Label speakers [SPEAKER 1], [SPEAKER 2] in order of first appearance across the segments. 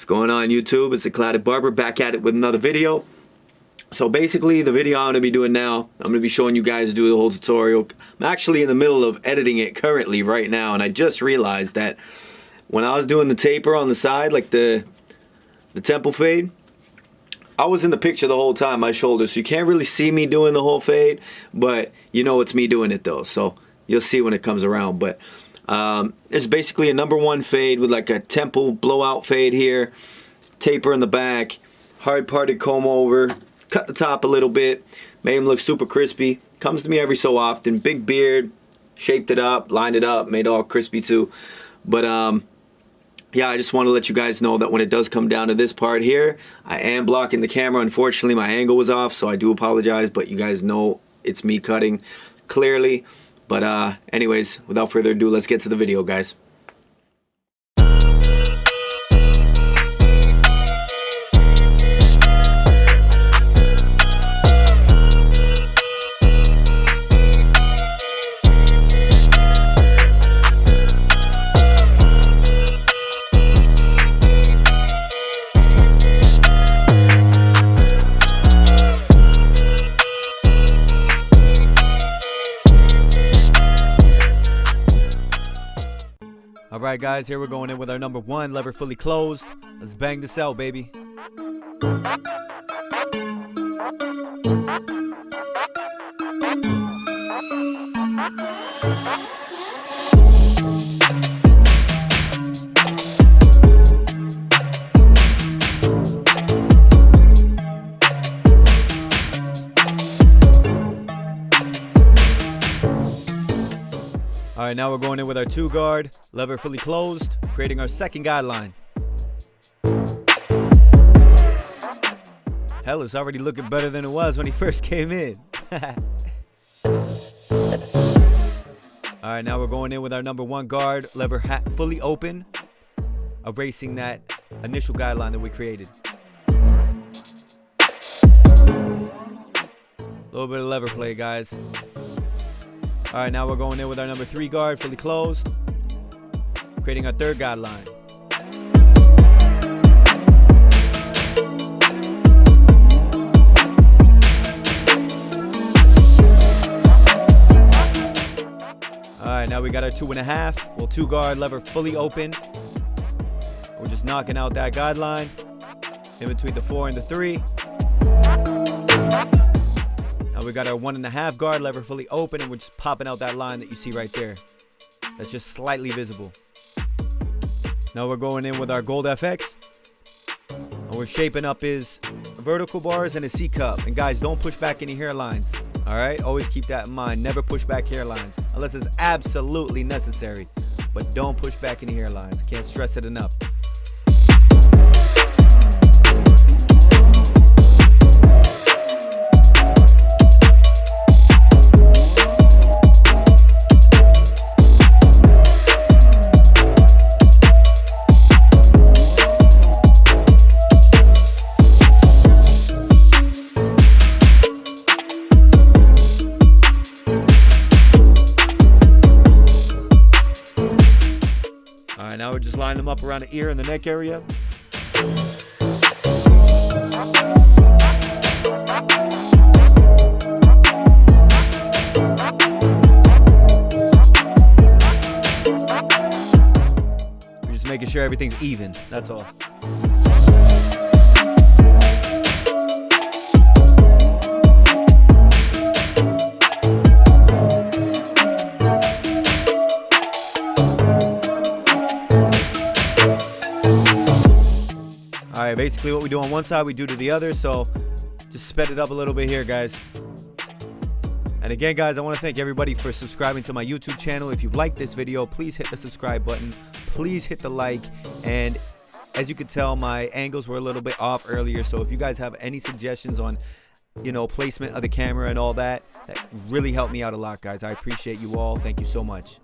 [SPEAKER 1] What's going on, YouTube? It's Thecloudedbarber back at it with another video. So basically, the video I'm going to be doing now, I'm going to be showing you guys do the whole tutorial. I'm actually in the middle of editing it currently right now, and I just realized that when I was doing the taper on the side, like the temple fade, I was in the picture the whole time, my shoulders, so you can't really see me doing the whole fade, but you know it's me doing it though, so you'll see when it comes around. But it's basically a #1 fade with like a temple blowout fade here, taper in the back, hard parted comb over, cut the top a little bit, made him look super crispy. Comes to me every so often. Big beard, shaped it up, lined it up, made it all crispy too. But yeah, I just want to let you guys know that when it does come down to this part here, I am blocking the camera. Unfortunately, my angle was off, so I do apologize, but you guys know it's me cutting clearly. But anyways, without further ado, let's get to the video, guys. Alright guys, here we're going in with our #1 lever fully closed. Let's bang this out, baby. Alright, now we're going in with our 2 guard, lever fully closed, creating our second guideline. Hell, it's already looking better than it was when he first came in. Alright, now we're going in with our #1 guard, lever fully open, erasing that initial guideline that we created. A little bit of lever play, guys. Alright, now we're going in with our #3 guard, fully closed, creating our third guideline. Alright, now we got our 2.5, well, 2 guard, lever fully open. We're just knocking out that guideline in between the 4 and the 3. Now we got our 1.5 guard, lever fully open, and we're just popping out that line that you see right there. That's just slightly visible. Now we're going in with our gold FX, and we're shaping up his vertical bars and his C cup. And guys, don't push back any hairlines. All right, always keep that in mind. Never push back hairlines unless it's absolutely necessary. But don't push back any hairlines. I can't stress it enough. Alright, now we're just lining them up around the ear and the neck area. We're just making sure everything's even, that's all. Alright, basically what we do on one side, we do to the other, so just sped it up a little bit here, guys. And again, guys, I want to thank everybody for subscribing to my YouTube channel. If you've liked this video, please hit the subscribe button. Please hit the like. And as you can tell, my angles were a little bit off earlier, so if you guys have any suggestions on, you know, placement of the camera and all that, that really helped me out a lot, guys. I appreciate you all. Thank you so much.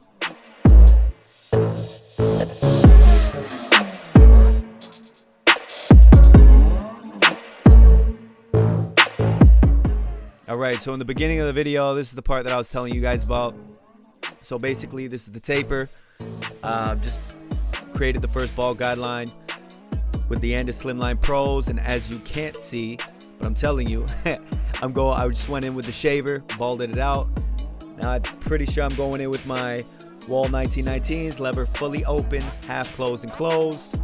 [SPEAKER 1] Alright, so in the beginning of the video, this is the part that I was telling you guys about. So basically, this is the taper. Just created the first ball guideline. with the Andis Slimline Pros, and as you can't see, but I'm telling you, I just went in with the shaver, balded it out. Now I'm pretty sure I'm going in with my Wall 1919s, lever fully open, half closed and closed.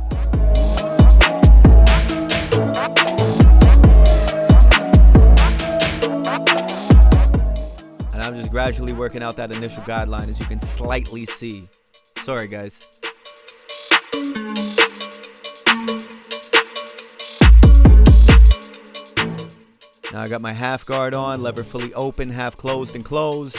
[SPEAKER 1] And I'm just gradually working out that initial guideline, as you can slightly see. Sorry guys. Now I got my half guard on, lever fully open, half closed and closed.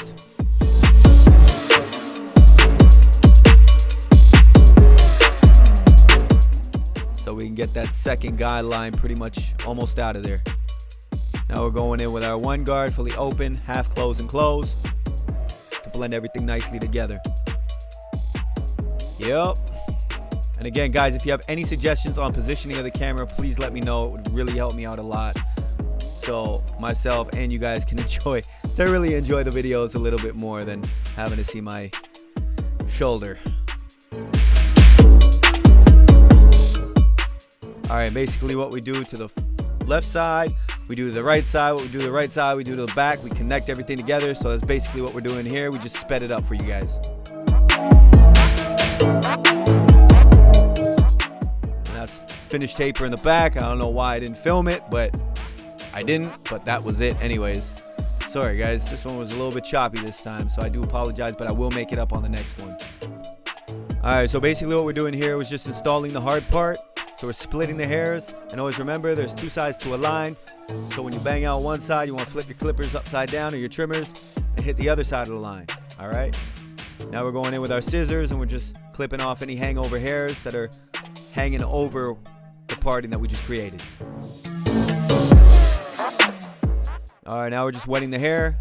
[SPEAKER 1] So we can get that second guideline pretty much almost out of there. Now we're going in with our one guard, fully open, half closed and closed, to blend everything nicely together. Yep. And again, guys, if you have any suggestions on positioning of the camera, please let me know. It would really help me out a lot, so myself and you guys can thoroughly enjoy the videos a little bit more than having to see my shoulder. All right, basically what we do to the left side, we do to the right side. What we do to the right side, we do to the back. We connect everything together. So that's basically what we're doing here. We just sped it up for you guys. And that's finished taper in the back. I don't know why I didn't film it, but I didn't. But that was it anyways. Sorry guys, this one was a little bit choppy this time, so I do apologize, but I will make it up on the next one. All right, so basically what we're doing here was just installing the hard part. So we're splitting the hairs, and always remember there's two sides to a line. So when you bang out one side, you want to flip your clippers upside down, or your trimmers, and hit the other side of the line. All right, now we're going in with our scissors, and we're just clipping off any hangover hairs that are hanging over the parting that we just created. All right, now we're just wetting the hair.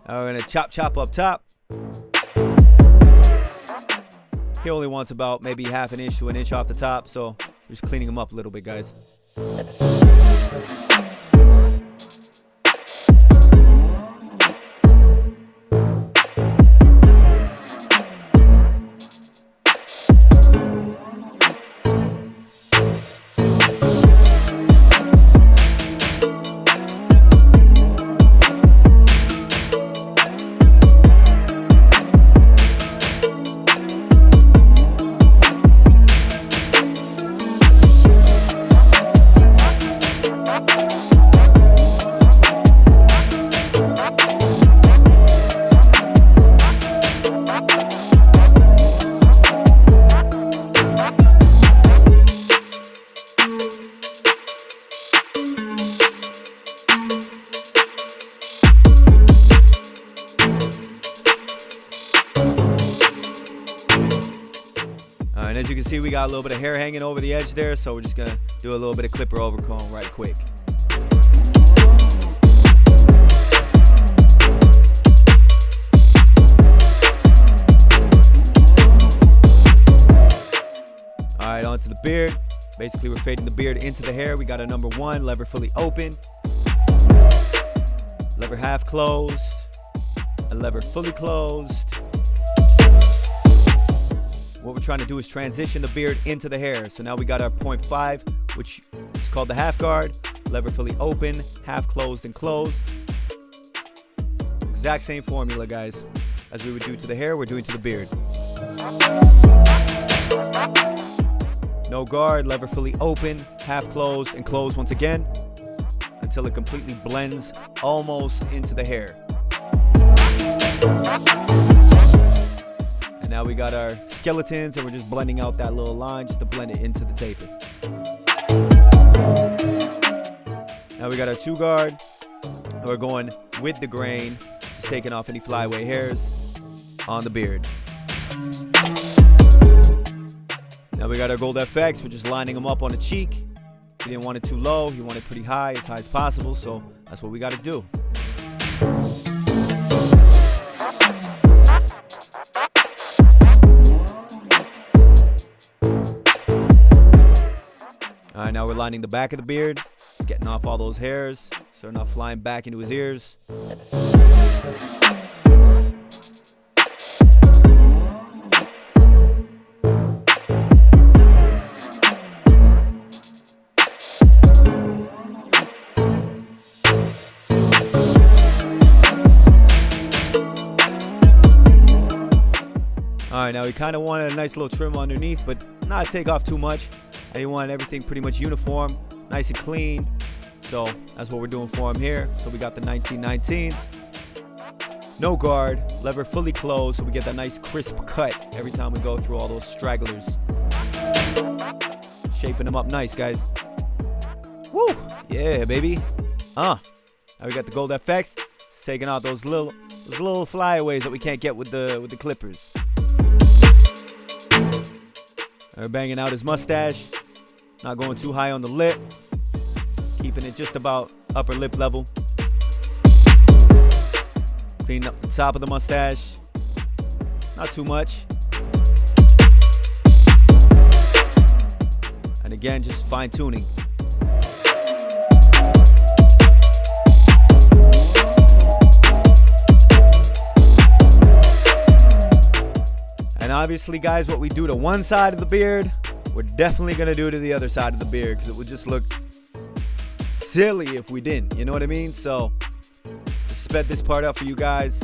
[SPEAKER 1] Now we're gonna chop up top. He only wants about maybe half an inch to an inch off the top, so just cleaning them up a little bit, guys. And as you can see, we got a little bit of hair hanging over the edge there, so we're just gonna do a little bit of clipper overcomb right quick. All right, onto the beard. Basically, we're fading the beard into the hair. We got a number one, lever fully open, lever half closed, a lever fully closed. What we're trying to do is transition the beard into the hair. So now we got our 0.5, which is called the half guard, lever fully open, half closed and closed. Exact same formula, guys. As we would do to the hair, we're doing to the beard. No guard, lever fully open, half closed and closed once again, until it completely blends almost into the hair. And now we got our skeletons, and we're just blending out that little line just to blend it into the taper. Now we got our two guard, and we're going with the grain, just taking off any flyaway hairs on the beard. Now we got our gold FX, we're just lining them up on the cheek. He didn't want it too low, he wanted it pretty high as possible, so that's what we got to do. All right, now we're lining the back of the beard, just getting off all those hairs so they're not flying back into his ears. Alright, now we kind of wanted a nice little trim underneath, but not take off too much. And you want everything pretty much uniform, nice and clean. So that's what we're doing for him here. So we got the 1919s. No guard, lever fully closed, so we get that nice crisp cut every time we go through all those stragglers. Shaping them up nice, guys. Woo! Yeah, baby. Now we got the gold FX. It's taking out those little flyaways that we can't get with the clippers. We're banging out his mustache. Not going too high on the lip. Keeping it just about upper lip level. Cleaning up the top of the mustache. Not too much. And again, just fine tuning. And obviously, guys, what we do to one side of the beard, we're definitely going to do to the other side of the beard, because it would just look silly if we didn't. You know what I mean? So, just sped this part up for you guys.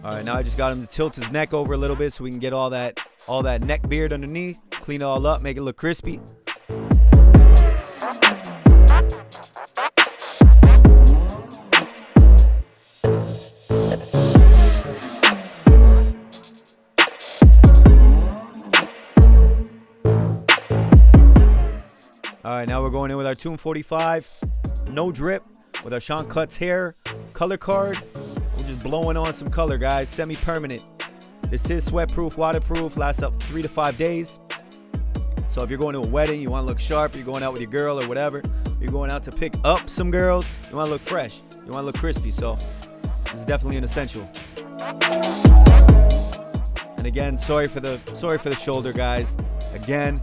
[SPEAKER 1] Alright, now I just got him to tilt his neck over a little bit so we can get all that neck beard underneath. Clean it all up, make it look crispy. Alright, now we're going in with our Tune 45. No drip. With our Sean Cuts hair color card. We're just blowing on some color, guys. Semi-permanent. This is sweat-proof, waterproof. Lasts up 3 to 5 days. So if you're going to a wedding, you want to look sharp. You're going out with your girl or whatever. You're going out to pick up some girls. You want to look fresh. You want to look crispy. So this is definitely an essential. And again, sorry for the shoulder, guys. Again,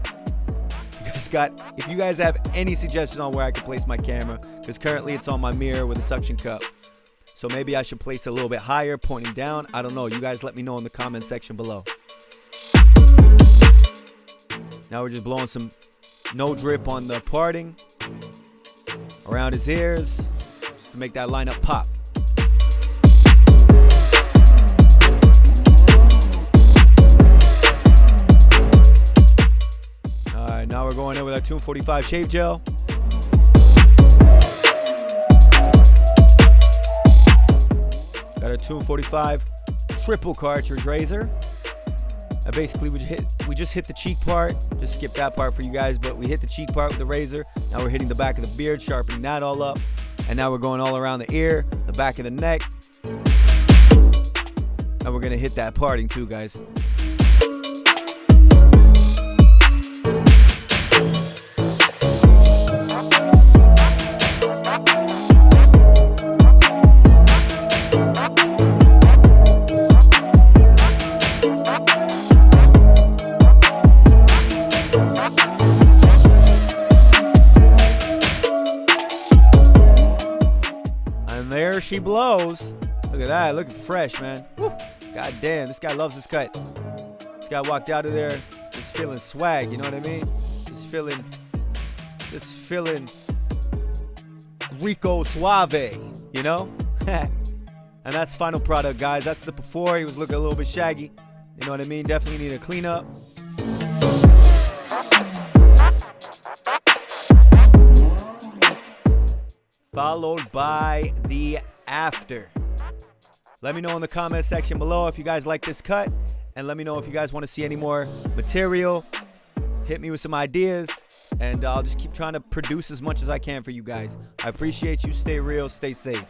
[SPEAKER 1] if you guys have any suggestions on where I can place my camera, because currently it's on my mirror with a suction cup. So maybe I should place it a little bit higher, pointing down. I don't know. You guys let me know in the comment section below. Now we're just blowing some no drip on the parting around his ears, just to make that lineup pop. Alright, now we're going in with our Tune 45 shave gel. Got our Tune 45 triple cartridge razor. Basically, we just hit the cheek part. Just skip that part for you guys, but we hit the cheek part with the razor. Now we're hitting the back of the beard, sharpening that all up. And now we're going all around the ear, the back of the neck. And we're gonna hit that parting too, guys. There she blows. Look at that, looking fresh, man. Woo. God damn, this guy loves this cut. This guy walked out of there just feeling swag, you know what I mean? Just feeling Rico Suave, you know? And that's the final product, guys. That's the before. He was looking a little bit shaggy. You know what I mean? Definitely need a cleanup. Followed by the after. Let me know in the comment section below if you guys like this cut, and let me know if you guys want to see any more material. Hit me with some ideas, and I'll just keep trying to produce as much as I can for you guys. I appreciate you. Stay real, stay safe.